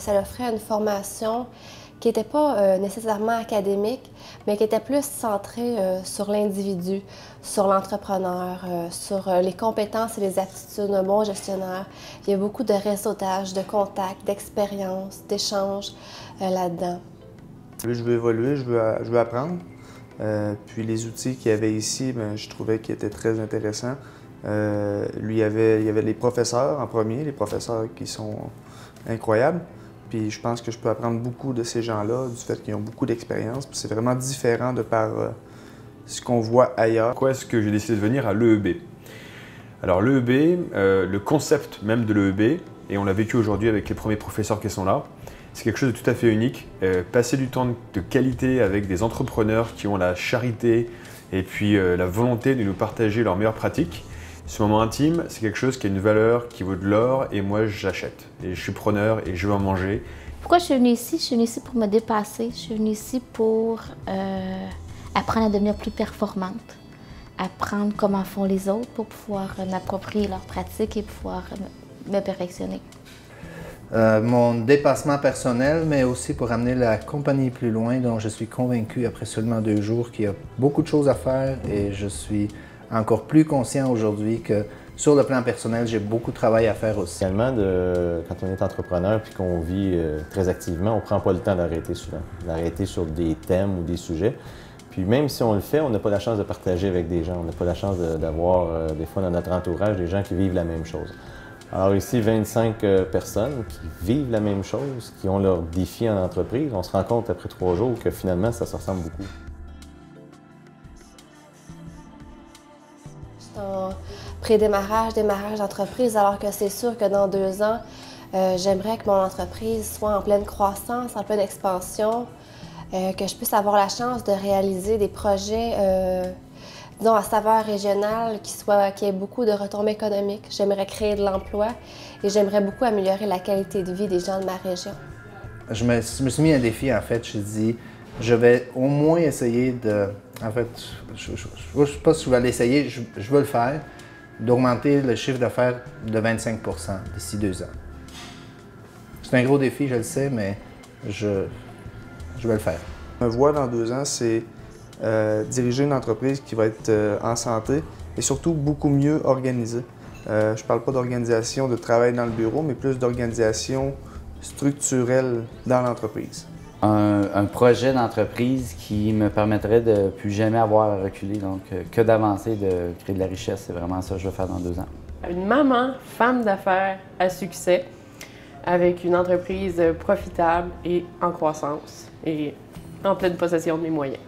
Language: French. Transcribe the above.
ça offrait une formation qui n'était pas nécessairement académique, mais qui était plus centrée sur l'individu, sur l'entrepreneur, sur les compétences et les aptitudes d'un bon gestionnaire. Il y a beaucoup de réseautage, de contacts, d'expériences, d'échanges là-dedans. Je veux évoluer, je veux apprendre. Puis les outils qu'il y avait ici, bien, je trouvais qu'ils étaient très intéressants. Il y avait les professeurs en premier, les professeurs qui sont incroyables. Puis je pense que je peux apprendre beaucoup de ces gens-là, du fait qu'ils ont beaucoup d'expérience. Puis c'est vraiment différent de par ce qu'on voit ailleurs. Pourquoi est-ce que j'ai décidé de venir à l'EEB? Alors l'EEB, le concept même de l'EEB, et on l'a vécu aujourd'hui avec les premiers professeurs qui sont là, c'est quelque chose de tout à fait unique. Passer du temps de qualité avec des entrepreneurs qui ont la charité et puis la volonté de nous partager leurs meilleures pratiques. Ce moment intime, c'est quelque chose qui a une valeur qui vaut de l'or et moi j'achète. Et je suis preneur et je veux en manger. Pourquoi je suis venue ici? Je suis venue ici pour me dépasser. Je suis venue ici pour apprendre à devenir plus performante. Apprendre comment font les autres pour pouvoir m'approprier leurs pratiques et pouvoir me perfectionner. Mon dépassement personnel, mais aussi pour amener la compagnie plus loin, dont je suis convaincu après seulement 2 jours qu'il y a beaucoup de choses à faire et je suis encore plus conscient aujourd'hui que sur le plan personnel, j'ai beaucoup de travail à faire aussi. Finalement, quand on est entrepreneur puis qu'on vit très activement, on ne prend pas le temps d'arrêter souvent, d'arrêter sur des thèmes ou des sujets. Puis même si on le fait, on n'a pas la chance de partager avec des gens, on n'a pas la chance d'avoir des fois dans notre entourage des gens qui vivent la même chose. Alors ici, 25 personnes qui vivent la même chose, qui ont leurs défis en entreprise. On se rend compte après 3 jours que finalement, ça se ressemble beaucoup. C'est un pré-démarrage, démarrage d'entreprise, alors que c'est sûr que dans 2 ans, j'aimerais que mon entreprise soit en pleine croissance, en pleine expansion, que je puisse avoir la chance de réaliser des projets disons, à saveur régionale, qui ait beaucoup de retombées économiques. J'aimerais créer de l'emploi et j'aimerais beaucoup améliorer la qualité de vie des gens de ma région. Je me suis mis un défi, en fait. Je dis, je vais au moins essayer de... En fait, je ne sais pas si je vais l'essayer, je veux le faire, d'augmenter le chiffre d'affaires de 25 % d'ici 2 ans. C'est un gros défi, je le sais, mais je vais le faire. Ma voie dans 2 ans, c'est diriger une entreprise qui va être en santé et surtout beaucoup mieux organisée. Je ne parle pas d'organisation de travail dans le bureau, mais plus d'organisation structurelle dans l'entreprise. Un projet d'entreprise qui me permettrait de plus jamais avoir à reculer, donc que d'avancer, de créer de la richesse, c'est vraiment ça que je veux faire dans 2 ans. Une maman, femme d'affaires à succès, avec une entreprise profitable et en croissance et en pleine possession de mes moyens.